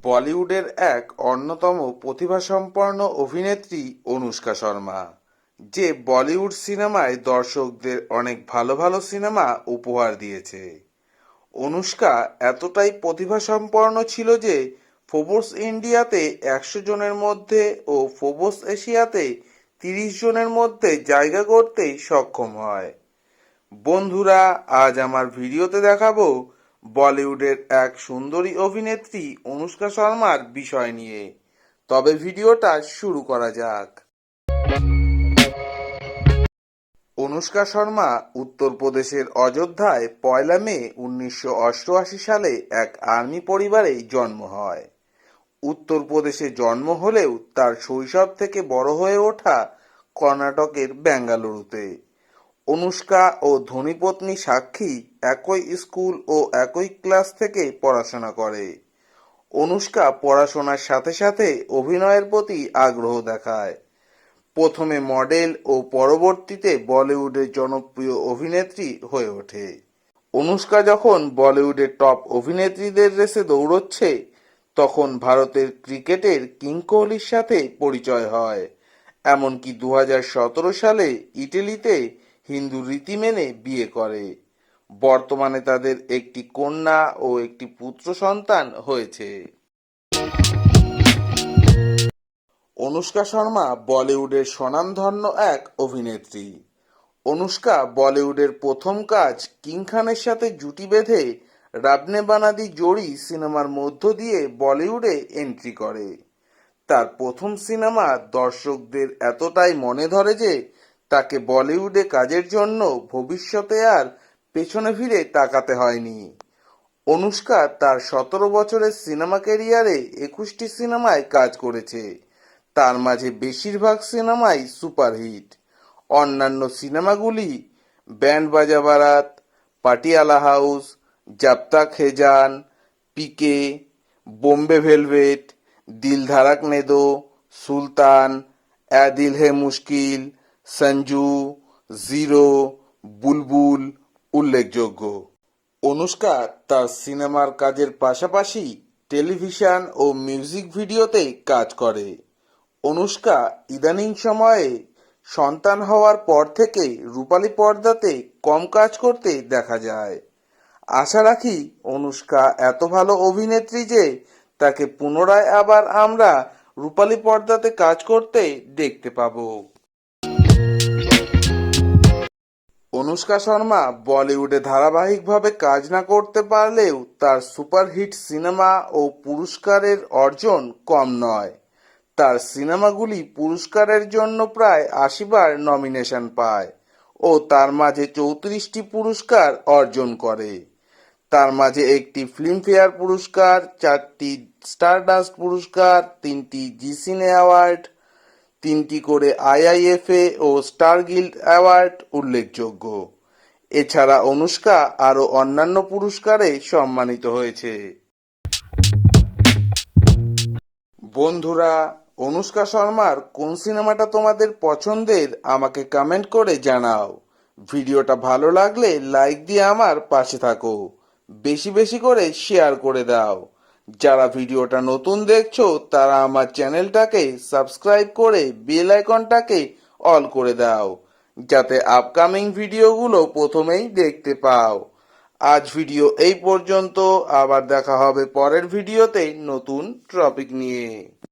বলিউডের এক অন্যতম প্রতিভাসম্পন্ন অভিনেত্রী অনুষ্কা শর্মা, যে বলিউড সিনেমায় দর্শকদের অনেক ভালো ভালো সিনেমা উপহার দিয়েছে। অনুষ্কা এতটাই প্রতিভাসম্পন্ন ছিল যে ফোর্বস ইন্ডিয়াতে 100 জনের মধ্যে ও ফোর্বস এশিয়াতে 30 জনের মধ্যে জায়গা করতে সক্ষম হয়। বন্ধুরা, আজ আমার ভিডিওতে দেখাবো বলিউডের এক সুন্দরী অভিনেত্রী অনুষ্কা শর্মার বিষয় নিয়ে। তবে ভিডিওটা শুরু করা যাক। অনুষ্কা শর্মা উত্তরপ্রদেশের অযোধ্যায় 1 মে 1988 সালে এক আর্মি পরিবারে জন্ম হয়। উত্তরপ্রদেশে জন্ম হলেও তার শৈশব থেকে বড় হয়ে ওঠা কর্ণাটকের বেঙ্গালুরুতে। অনুষ্কা ও ধনীপত্নী সাক্ষী একই স্কুল ও একই ক্লাস থেকে পড়াশোনা করে। অনুষ্কা পড়াশোনার সাথে সাথে অভিনয়ের প্রতি আগ্রহ দেখায়। প্রথমে মডেল ও পরবর্তীতে বলিউডের জনপ্রিয় অভিনেত্রী হয়ে ওঠে। অনুষ্কা যখন বলিউডের টপ অভিনেত্রীদের রেসে দৌড়চ্ছে, তখন ভারতের ক্রিকেটের কিং কোহলির সাথে পরিচয় হয়। এমনকি 2017 সালে ইটালিতে হিন্দু রীতি মেনে বিয়ে করে। বর্তমানে তাদের একটি কন্যা ও একটি পুত্র সন্তান হয়েছে। অনুষ্কা শর্মা বলিউডের স্বনামধন্য এক অভিনেত্রী। অনুষ্কা বলিউডের প্রথম কাজ কিং খানের সাথে জুটি বেঁধে রাব নে বানা দি জোড়ি সিনেমার মধ্য দিয়ে বলিউডে এন্ট্রি করে। তার প্রথম সিনেমা দর্শকদের এতটাই মনে ধরে যে তাকে বলিউডে কাজের জন্য ভবিষ্যতে আর পেছনে ফিরে তাকাতে হয়নি। অনুষ্কা তার 17 বছরের সিনেমা ক্যারিয়ারে 21টি সিনেমায় কাজ করেছে। তার মাঝে বেশিরভাগ সিনেমাই সুপারহিট। অন্যান্য সিনেমাগুলি band Baaja Baaraat, Patiala house, job তক হে জান, পিকে, বোম্বে ভেলভেট, দিল ধড়কনে দো, সুলতান, এ দিল হে মুশকিল, সঞ্জু, জিরো, বুলবুল উল্লেখযোগ্য। অনুষ্কা তার সিনেমার কাজের পাশাপাশি টেলিভিশন ও মিউজিক ভিডিওতে কাজ করে। অনুষ্কা ইদানিং সময়ে সন্তান হওয়ার পর থেকে রূপালী পর্দাতে কম কাজ করতে দেখা যায়। আশা রাখি অনুষ্কা এত ভালো অভিনেত্রী যে তাকে পুনরায় আবার আমরা রূপালী পর্দাতে কাজ করতে দেখতে পাবো। অনুষ্কা শর্মা বলিউডে ধারাবাহিকভাবে কাজ না করতে পারলেও তার সুপারহিট সিনেমা ও পুরস্কারের অর্জন কম নয়। তার সিনেমাগুলি পুরস্কারের জন্য প্রায় 80 বার নমিনেশন পায় ও তার মাঝে 34টি পুরস্কার অর্জন করে। তার মাঝে একটি ফিল্মফেয়ার পুরস্কার, 4টি স্টারডাস্ট পুরস্কার, 3টি জি সিনে অ্যাওয়ার্ড, 3টি করে আইআইএফএ ও স্টার গিল্ড অ্যাওয়ার্ড উল্লেখযোগ্য। এছাড়া অনুষ্কা আরও অন্যান্য পুরস্কারে সম্মানিত হয়েছে। বন্ধুরা, অনুষ্কা শর্মার কোন সিনেমাটা তোমাদের পছন্দের আমাকে কমেন্ট করে জানাও। ভিডিওটা ভালো লাগলে লাইক দিয়ে আমার পাশে থাকো। বেশি বেশি করে শেয়ার করে দাও। যারা ভিডিওটা নতুন দেখছো তারা আমার চ্যানেলটাকে সাবস্ক্রাইব করে বেল আইকনটাকে অল করে দাও, যাতে আপকামিং ভিডিওগুলো প্রথমেই দেখতে পাও। আজ ভিডিও এই পর্যন্ত, আবার দেখা হবে পরের ভিডিওতে নতুন টপিক নিয়ে।